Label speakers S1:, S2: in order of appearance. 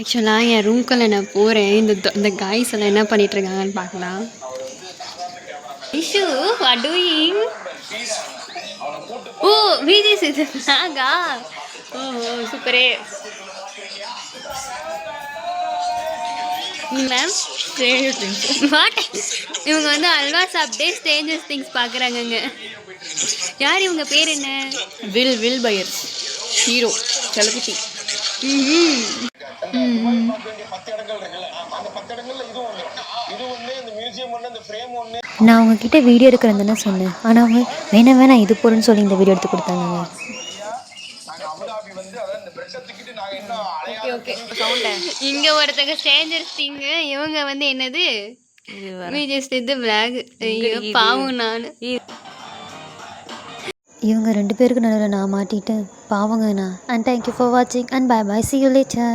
S1: ஆக்சுவலாக என் ரூம்குள்ளே நான் போகிறேன். இந்த காய்ஸ் எல்லாம் என்ன பண்ணிட்டு இருக்காங்கன்னு பார்க்கலாம். Ishu what doing? Oh Vijay இது நாகா. ஓஹோ சூப்பரே மேம். வாட் இவங்க வந்து அல்வா சாப்பிட்டே ஸ்ட்ரேஞ்சர்ஸ் திங்ஸ் பார்க்குறாங்கங்க. யார் இவங்க பேர் என்ன?
S2: Will buyers hero Chalapathi.
S3: நான் அவங்கக்கிட்ட வீடியோ எடுக்கிறேன்னு தானே சொன்னேன். ஆனால் அவங்க வேணாம் இது போகிறேன்னு சொல்லி இந்த வீடியோ எடுத்து கொடுத்தாங்க.
S1: இங்க ஒருத்தங்க ஸ்ட்ரேஞ்சர்ஸ் திங், இவங்க வந்து என்னது ஜஸ்ட் இது பிளாக். ஐயோ பாவம் நான்.
S3: இவங்க 2 பேருக்கு நடுவில் நான் மாட்டிட்டேன் பாவங்க நான். அண்ட் தேங்க்யூ ஃபார் வாட்சிங் and bye bye, see you later.